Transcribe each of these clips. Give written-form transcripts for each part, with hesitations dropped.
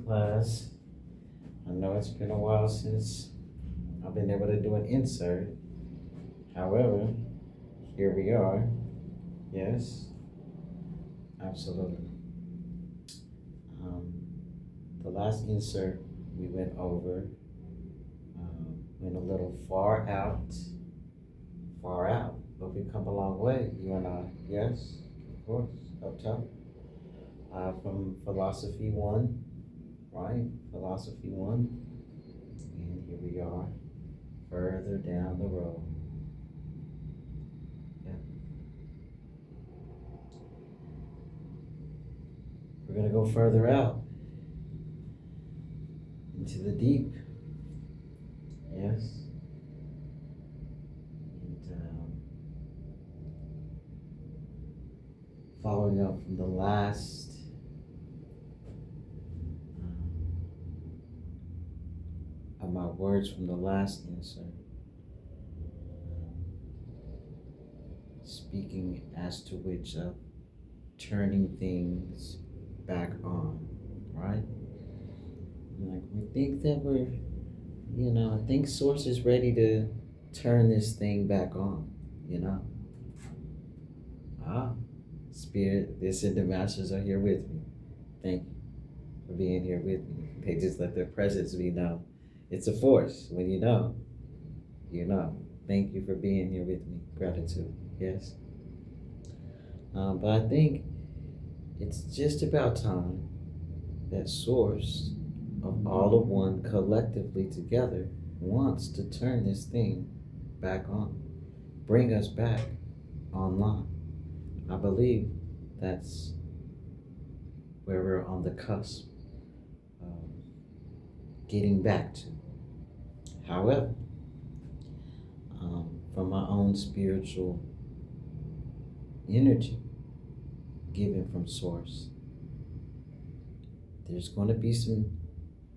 class. I know it's been a while since I've been able to do an insert. However, here we are. Yes, absolutely. Um, the last insert we went over went a little far out, but we've come a long way, you and I. Yes, of course, up top. From Philosophy 1, right? Philosophy 1. And here we are, further down the road. Yeah. We're going to go further out into the deep. Yes. And following up from the last of my words from the last insert, speaking as to which of turning things back on, right? Like we think that I think Source is ready to turn this thing back on, you know. Spirit, this and the masters are here with me. Thank you for being here with me. They just let their presence be known. It's a force. When you know, you know. Thank you for being here with me. Gratitude. Yes. But I think it's just about time that Source of all of one collectively together wants to turn this thing back on, bring us back online. I believe that's where we're on the cusp of getting back to. However, from my own spiritual energy given from Source, there's going to be some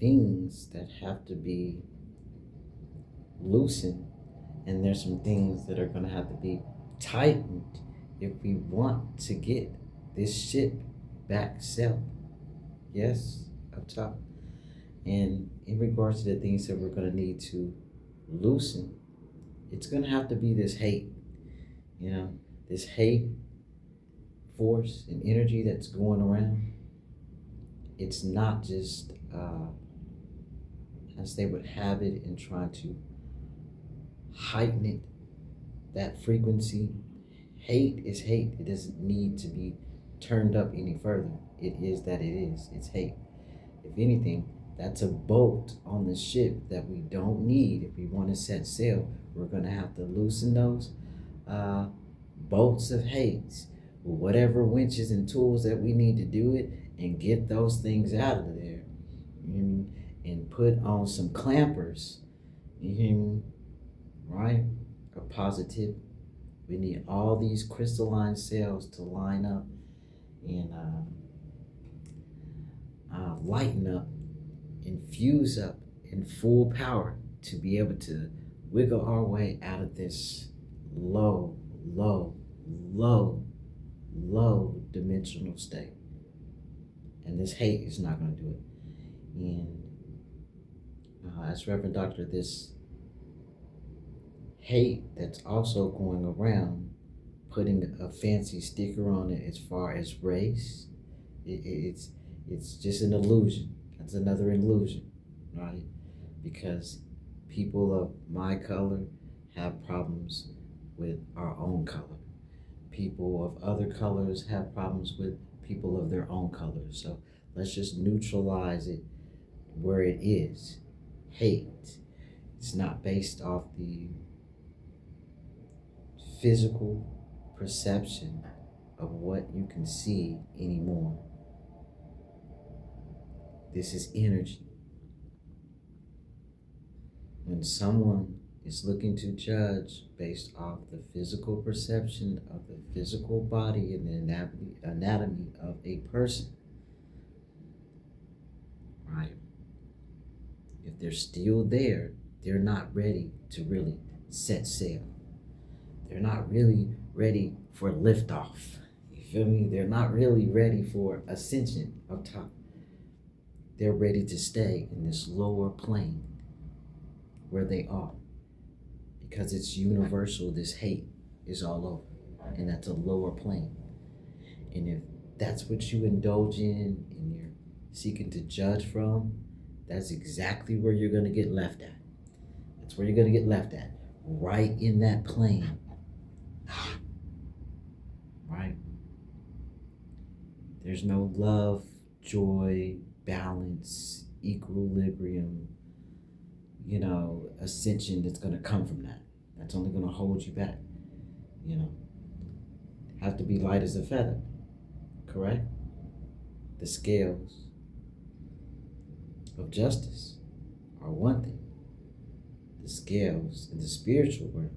things that have to be loosened, and there's some things that are going to have to be tightened if we want to get this ship back sailed. Yes, up top. And in regards to the things that we're going to need to loosen, it's going to have to be this hate, this hate force and energy that's going around. It's not just as they would have it and try to heighten it, that frequency. Hate is hate. It doesn't need to be turned up any further. It is that it is. It's hate. If anything, that's a bolt on the ship that we don't need. If we want to set sail, we're going to have to loosen those bolts of hate, whatever winches and tools that we need to do it, and get those things out of there, and put on some clampers, right? A positive. We need all these crystalline cells to line up and lighten up, infuse up in full power to be able to wiggle our way out of this low, low, low, low dimensional state. And this hate is not going to do it. And as Reverend Doctor, this hate that's also going around, putting a fancy sticker on it as far as race, it's just an illusion. That's another illusion, right? Because people of my color have problems with our own color. People of other colors have problems with people of their own color. So let's just neutralize it where it is. Hate. It's not based off the physical perception of what you can see anymore. This is energy. When someone is looking to judge based off the physical perception of the physical body and the anatomy of a person, right? If they're still there, they're not ready to really set sail. They're not really ready for liftoff. You feel me? They're not really ready for ascension up top. they're ready to stay in this lower plane where they are because it's universal. This hate is all over, and that's a lower plane. And if that's what you indulge in and you're seeking to judge from, that's exactly where you're going to get left at. That's where you're going to get left at, right in that plane. Right? There's no love, joy, balance, equilibrium, ascension that's going to come from that. That's only going to hold you back. Have to be light as a feather, correct? The scales of justice are one thing. The scales in the spiritual world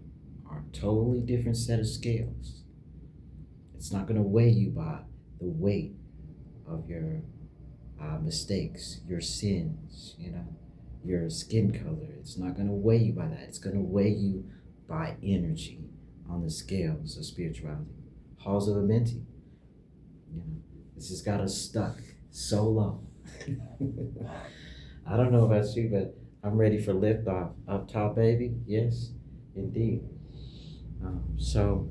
are a totally different set of scales. It's not going to weigh you by the weight of your mistakes, your sins, your skin color. It's not going to weigh you by that. It's going to weigh you by energy on the scales of spirituality. Halls of Amenti. This has got us stuck so low. I don't know about you, but I'm ready for liftoff. Up top, baby. Yes, indeed. So,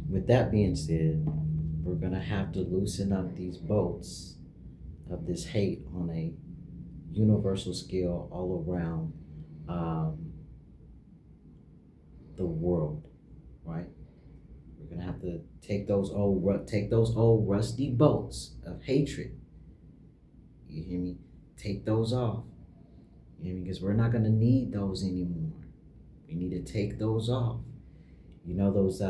with that being said, we're going to have to loosen up these bolts of this hate on a universal scale all around the world, right? We're going to have to take those old rusty bolts of hatred. You hear me? Take those off. You hear me? Because we're not going to need those anymore. We need to take those off. Those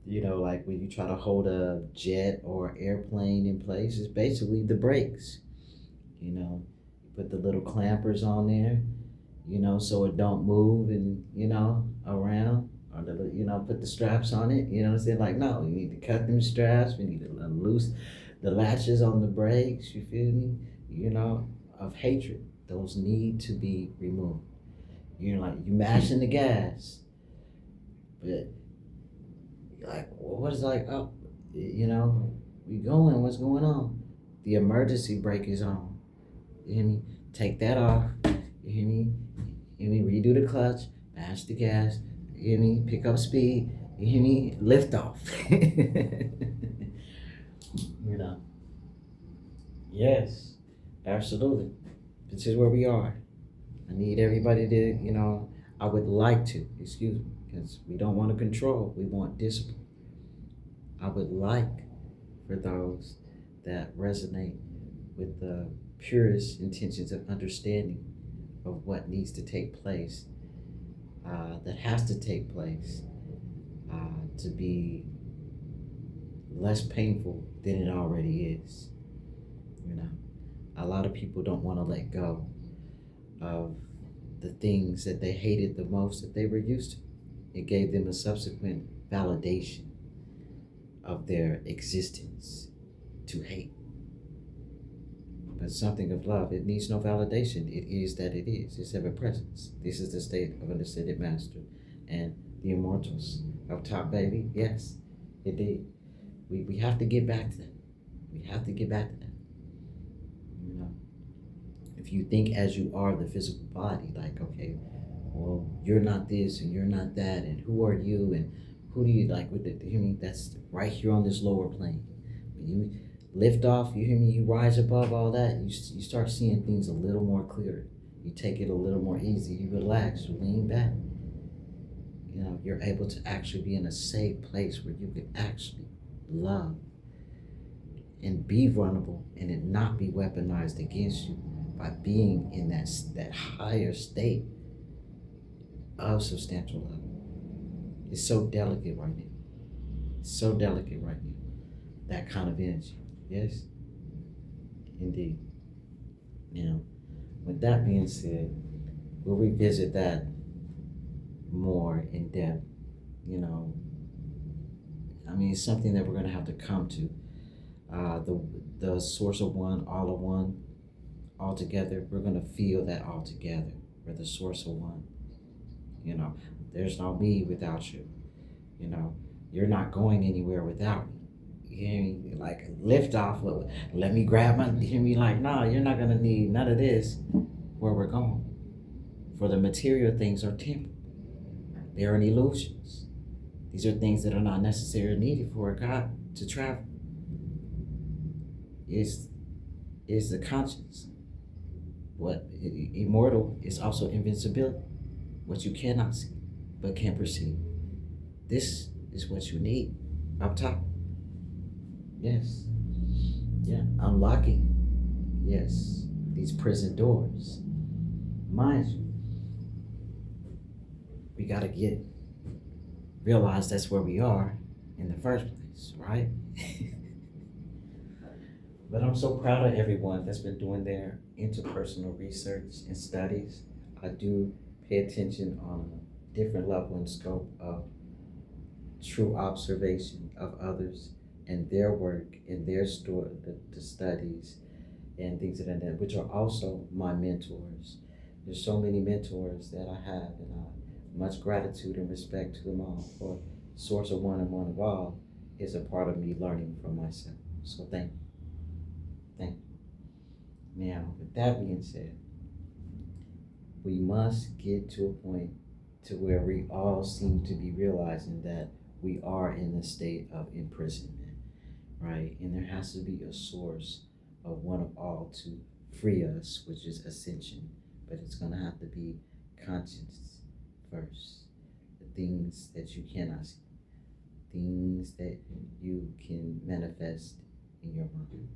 like when you try to hold a jet or airplane in place, it's basically the brakes. You put the little clampers on there, so it don't move and, around, or put the straps on it, what I'm saying? Like, no, you need to cut them straps. We need to loose the latches on the brakes, you feel me? Of hatred. Those need to be removed. Like, you mashing the gas, but like, what is like, oh, we going, what's going on? The emergency brake is on. You hear me? Take that off. You hear me? Redo the clutch, mash the gas. You hear me? Pick up speed. You hear me? Lift off. Yes, absolutely. This is where we are. I need everybody to, I would like to, excuse me, because we don't want to control, we want discipline. I would like for those that resonate with the purest intentions of understanding of what needs to take place, that has to take place, to be less painful than it already is. A lot of people don't want to let go of the things that they hated the most that they were used to. It gave them a subsequent validation of their existence to hate. But something of love, it needs no validation. It is that it is. It's ever presence. This is the state of an ascended master and the immortals up top, baby. Yes, indeed. We have to get back to that. We have to get back to that. If you think as you are the physical body, like, okay, well, you're not this and you're not that, and who are you and who do you like with the, hear me? That's right here on this lower plane. When you lift off, you hear me? You rise above all that, you start seeing things a little more clear. You take it a little more easy. You relax, you lean back. You're able to actually be in a safe place where you can actually love and be vulnerable and it not be weaponized against you by being in that higher state of substantial love. It's so delicate right now. It's so delicate right now. That kind of energy. Yes? Indeed. With that being said, we'll revisit that more in depth. It's something that we're going to have to come to. The source of one, all of one, all together. We're going to feel that all together. We're the source of one. There's no me without you. You're not going anywhere without me. You hear me? like lift off. Let me grab my. Hear me like, nah, you're not gonna need none of this. Where we're going, for the material things are temporal. They are illusions. These are things that are not necessarily needed for a God to travel. Is the conscience. What immortal is also invincibility. What you cannot see, but can perceive. This is what you need up top. Yes. Yeah. Unlocking. Yes. These prison doors. Mind you, we gotta realize that's where we are in the first place, right? But I'm so proud of everyone that's been doing their interpersonal research and studies. I do pay attention on a different level and scope of true observation of others and their work and their story, the studies and things of that, which are also my mentors. There's so many mentors that I have, and much gratitude and respect to them all. For Source of One and One of All is a part of me learning from myself. So thank you. Thank you. Now, with that being said, we must get to a point to where we all seem to be realizing that we are in a state of imprisonment, right? And there has to be a source of one of all to free us, which is ascension. But it's going to have to be conscience first. The things that you cannot see, things that you can manifest in your mind.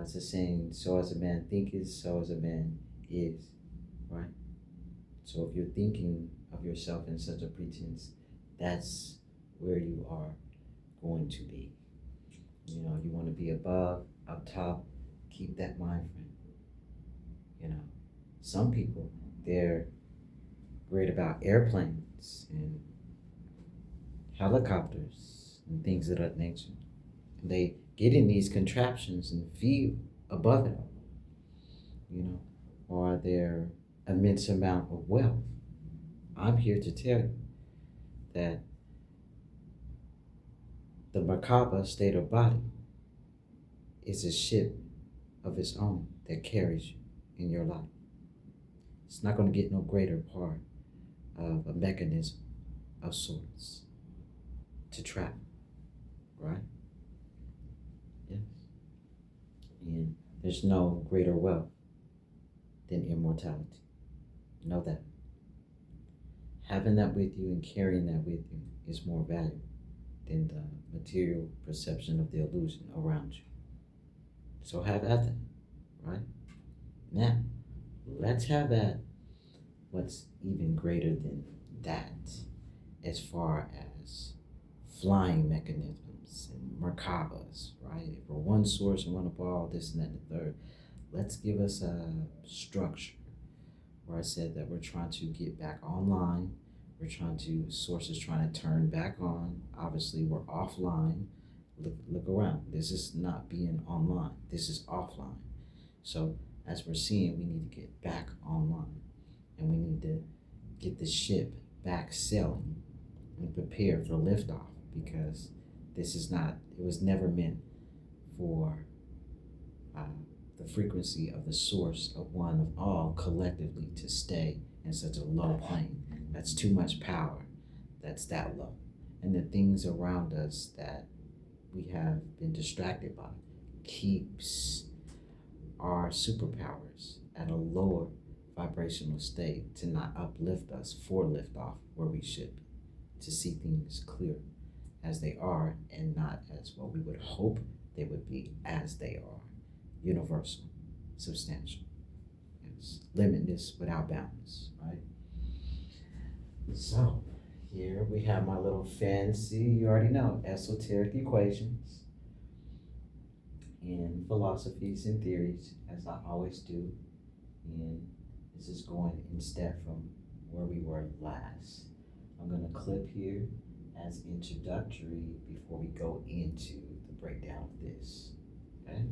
It's a saying, so as a man thinketh, so as a man is, right? So if you're thinking of yourself in such a pretense, that's where you are going to be. You want to be above, up top, keep that mind frame. Some people, they're great about airplanes and helicopters and things of that nature. They get in these contraptions and feel above it all, or their immense amount of wealth. I'm here to tell you that the Merkaba state of body is a ship of its own that carries you in your life. It's not going to get no greater part of a mechanism of sorts to travel, right? Yes. And there's no greater wealth than immortality. Know that. Having that with you and carrying that with you is more valuable than the material perception of the illusion around you. So have at that, right? Now, let's have at what's even greater than that as far as flying mechanisms and Merkabas, right? If we're one source and one of all, this and that and the third, let's give us a structure where I said that we're trying to get back online. Source is trying to turn back on. Obviously, we're offline. Look around. This is not being online. This is offline. So as we're seeing, we need to get back online. And we need to get the ship back sailing and prepare for liftoff, because it was never meant for the frequency of the source of one of all collectively to stay in such a low plane. That's too much power. That's that low. And the things around us that we have been distracted by keeps our superpowers at a lower vibrational state to not uplift us for liftoff where we should be, to see things clear as they are and not as what we would hope they would be as they are. Universal, substantial. Yes. Limitless without bounds, right? So here we have my little fancy, you already know, esoteric equations and philosophies and theories, as I always do. And this is going in step from where we were last. I'm going to clip here as introductory before we go into the breakdown of this. Okay?